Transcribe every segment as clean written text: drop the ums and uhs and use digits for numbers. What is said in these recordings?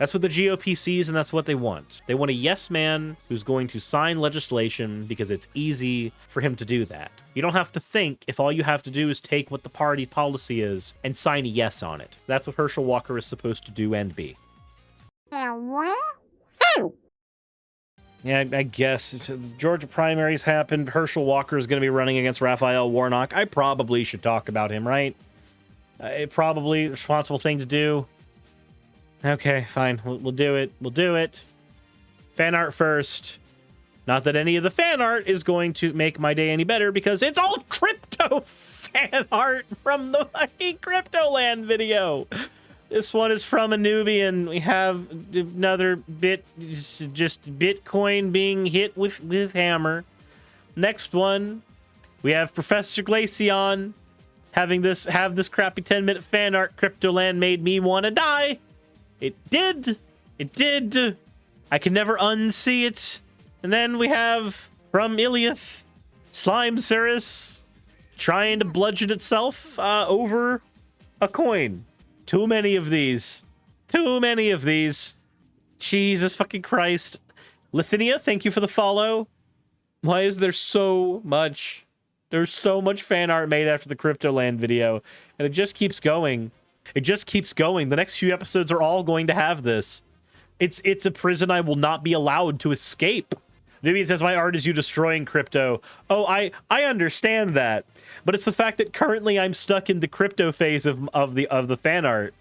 That's what the GOP sees, and that's what they want. They want a yes man who's going to sign legislation because it's easy for him to do that. You don't have to think if all you have to do is take what the party policy is and sign a yes on it. That's what Herschel Walker is supposed to do and be. Yeah, I guess if the Georgia primaries happened, Herschel Walker is going to be running against Raphael Warnock. I probably should talk about him, right? Probably a responsible thing to do. Okay, fine. We'll do it. We'll do it. Fan art first. Not that any of the fan art is going to make my day any better because it's all crypto fan art from the fucking Cryptoland video. This one is from a Nubian. We have another bit, just Bitcoin being hit with hammer. Next one, we have Professor Glaceon have this crappy 10-minute fan art. Cryptoland made me want to die. It did. It did. I can never unsee it. And then we have from Iliath, Slime Suris trying to bludgeon itself over a coin. Too many of these. Too many of these. Jesus fucking Christ. Lithinia, thank you for the follow. Why is there so much? There's so much fan art made after the Cryptoland video, and it just keeps going. It just keeps going. The next few episodes are all going to have this. It's a prison I will not be allowed to escape. Maybe it says my art is you destroying crypto. Oh, I understand that, but it's the fact that currently I'm stuck in the crypto phase of the fan art,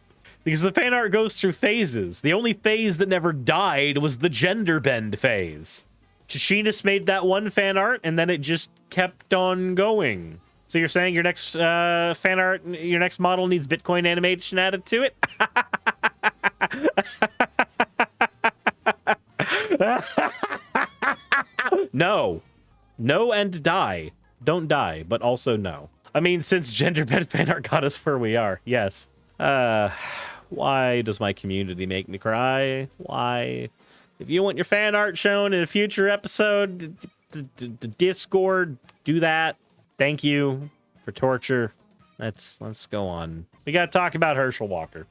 because the fan art goes through phases. The only phase that never died was the gender bend phase. Chichinas made that one fan art, and then it just kept on going. So you're saying your next fan art, your next model needs Bitcoin animation added to it? No. No and die. Don't die, but also no. I mean, since gender bend fan art got us where we are, yes. Why does my community make me cry? Why? If you want your fan art shown in a future episode, the Discord, do that. Thank you for torture. Let's go on. We got to talk about Herschel Walker.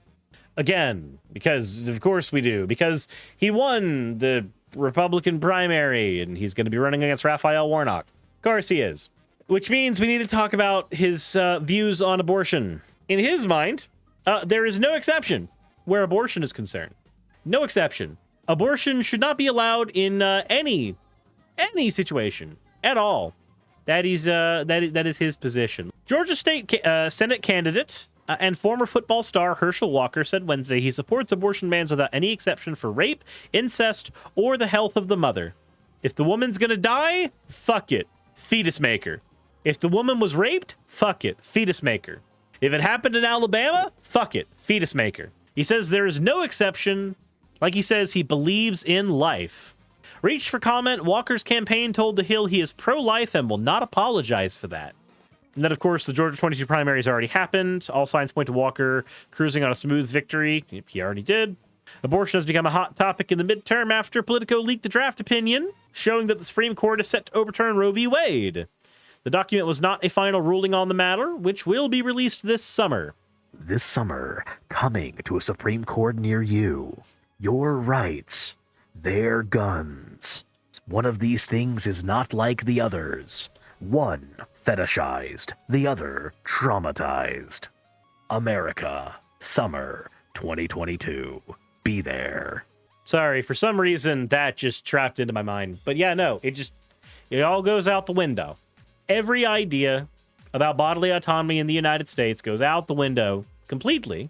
Again, because of course we do. Because he won the Republican primary, and he's going to be running against Raphael Warnock. Of course he is. Which means we need to talk about his views on abortion. In his mind, there is no exception where abortion is concerned. No exception. Abortion should not be allowed in any situation at all. That is his position. Georgia State Senate candidate and former football star Herschel Walker said Wednesday he supports abortion bans without any exception for rape, incest, or the health of the mother. If the woman's gonna die, fuck it, fetus maker. If the woman was raped, fuck it, fetus maker. If it happened in Alabama, fuck it, fetus maker. He says there is no exception. Like he says, he believes in life. Reached for comment, Walker's campaign told The Hill he is pro-life and will not apologize for that. And then, of course, the Georgia 22 primaries already happened. All signs point to Walker cruising on a smooth victory. He already did. Abortion has become a hot topic in the midterm after Politico leaked a draft opinion showing that the Supreme Court is set to overturn Roe v. Wade. The document was not a final ruling on the matter, which will be released this summer. This summer, coming to a Supreme Court near you. Your rights. Their guns. One of these things is not like the others. One fetishized, the other traumatized. America, summer 2022. Be there. Sorry, for some reason that just trapped into my mind. But yeah, no, it all goes out the window. Every idea about bodily autonomy in the United States goes out the window completely,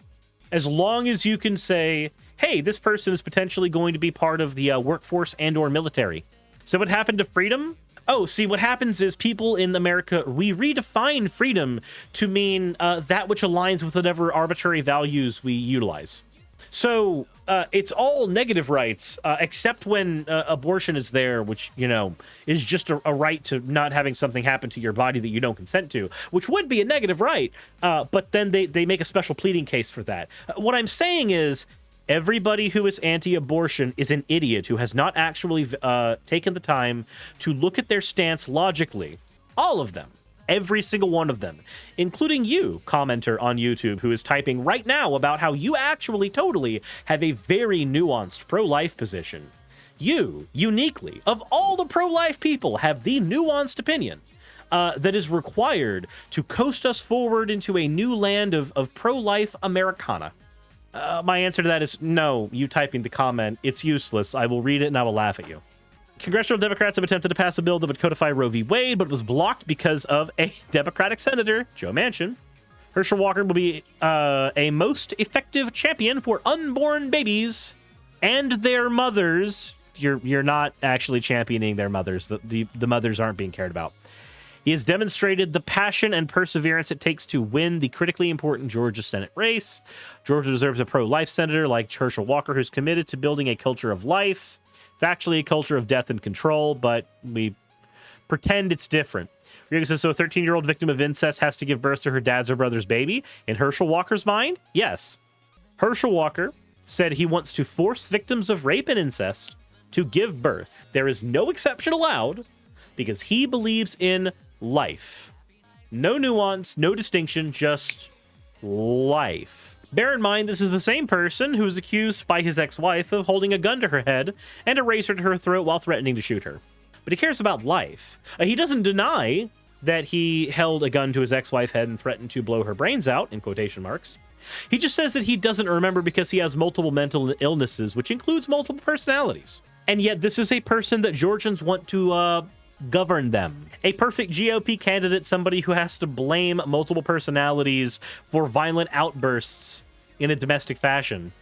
as long as you can say, hey, this person is potentially going to be part of the workforce and or military. So what happened to freedom? Oh, see, what happens is people in America, we redefine freedom to mean that which aligns with whatever arbitrary values we utilize. So it's all negative rights, except when abortion is there, which, you know, is just a right to not having something happen to your body that you don't consent to, which would be a negative right. But then they make a special pleading case for that. What I'm saying is, everybody who is anti-abortion is an idiot who has not actually taken the time to look at their stance logically. All of them. every single one of them, including you, commenter on YouTube, who is typing right now about how you actually totally have a very nuanced pro-life position. You, uniquely, of all the pro-life people, have the nuanced opinion that is required to coast us forward into a new land of pro-life Americana. My answer to that is no, you typing the comment. It's useless. I will read it and I will laugh at you. Congressional Democrats have attempted to pass a bill that would codify Roe v. Wade, but it was blocked because of a Democratic senator, Joe Manchin. Herschel Walker will be a most effective champion for unborn babies and their mothers. You're not actually championing their mothers. The mothers aren't being cared about. He has demonstrated the passion and perseverance it takes to win the critically important Georgia Senate race. Georgia deserves a pro-life senator like Herschel Walker, who's committed to building a culture of life. It's actually a culture of death and control, but we pretend it's different. Riego says, so a 13-year-old victim of incest has to give birth to her dad's or brother's baby? In Herschel Walker's mind, yes. Herschel Walker said he wants to force victims of rape and incest to give birth. There is no exception allowed because he believes in life. No nuance, no distinction, just life. Bear in mind, this is the same person who was accused by his ex-wife of holding a gun to her head and a razor to her throat while threatening to shoot her. But he cares about life. He doesn't deny that he held a gun to his ex-wife's head and threatened to blow her brains out, in quotation marks. He just says that he doesn't remember because he has multiple mental illnesses, which includes multiple personalities. And yet this is a person that Georgians want to govern them. A perfect GOP candidate, somebody who has to blame multiple personalities for violent outbursts in a domestic fashion,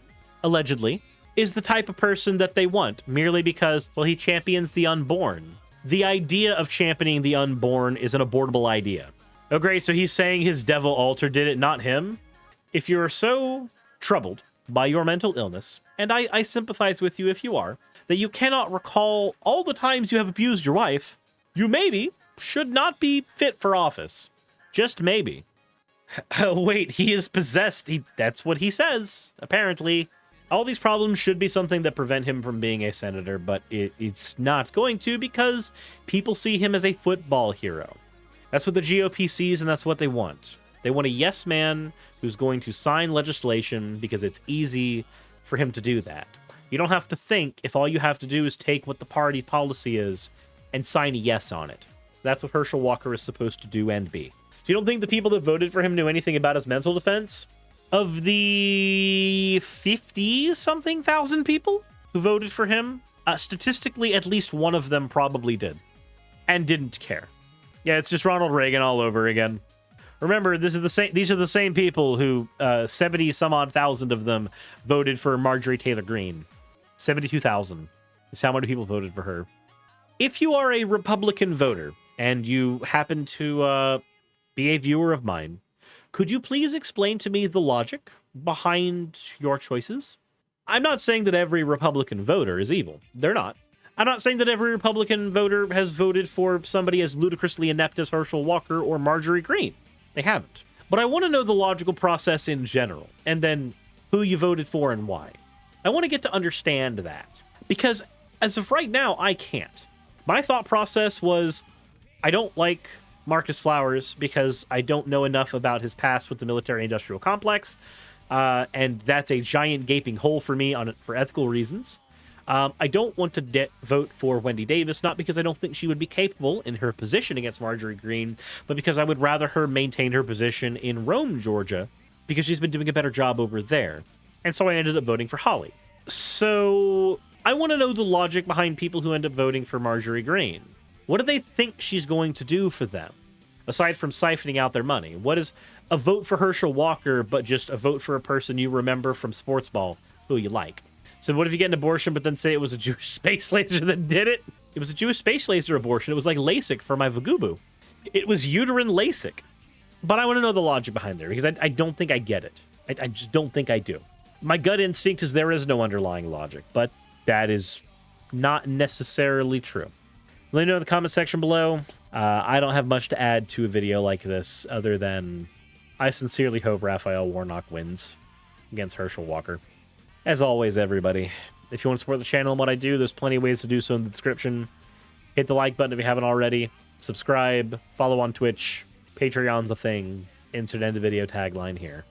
allegedly, is the type of person that they want, merely because, well, he champions the unborn. The idea of championing the unborn is an abortable idea. Oh, great, so he's saying his devil altar did it, not him? If you're so troubled by your mental illness, and I sympathize with you if you are, that you cannot recall all the times you have abused your wife, you maybe should not be fit for office. Just maybe. Wait, he is possessed. That's what he says, apparently. All these problems should be something that prevent him from being a senator, but it's not going to because people see him as a football hero. That's what the GOP sees, and that's what they want. They want a yes man who's going to sign legislation because it's easy for him to do that. You don't have to think if all you have to do is take what the party policy is and sign a yes on it. That's what Herschel Walker is supposed to do and be. You don't think the people that voted for him knew anything about his mental defense? Of the 50-something thousand people who voted for him, statistically, at least one of them probably did. And didn't care. Yeah, it's just Ronald Reagan all over again. Remember, these are the same people who 70-some-odd thousand of them voted for Marjorie Taylor Greene. 72,000 is how many people voted for her. If you are a Republican voter and you happen to be a viewer of mine, could you please explain to me the logic behind your choices? I'm not saying that every Republican voter is evil. They're not. I'm not saying that every Republican voter has voted for somebody as ludicrously inept as Herschel Walker or Marjorie Greene. They haven't. But I want to know the logical process in general, and then who you voted for and why. I want to get to understand that. Because as of right now, I can't. My thought process was, I don't like Marcus Flowers because I don't know enough about his past with the military-industrial complex, and that's a giant gaping hole for me for ethical reasons. I don't want to vote for Wendy Davis, not because I don't think she would be capable in her position against Marjorie Greene, but because I would rather her maintain her position in Rome, Georgia, because she's been doing a better job over there. And so I ended up voting for Holly. So I want to know the logic behind people who end up voting for Marjorie Greene. What do they think she's going to do for them, aside from siphoning out their money? What is a vote for Herschel Walker, but just a vote for a person you remember from sports ball who you like? So what if you get an abortion, but then say it was a Jewish space laser that did it? It was a Jewish space laser abortion. It was like LASIK for my Vagubu. It was uterine LASIK. But I want to know the logic behind there, because I don't think I get it. I just don't think I do. My gut instinct is there is no underlying logic, but that is not necessarily true. Let me know in the comment section below. I don't have much to add to a video like this, other than I sincerely hope Raphael Warnock wins against Herschel Walker. As always, everybody, if you want to support the channel and what I do, there's plenty of ways to do so in the description. Hit the like button if you haven't already. Subscribe, follow on Twitch, Patreon's a thing. Insert end of video tagline here.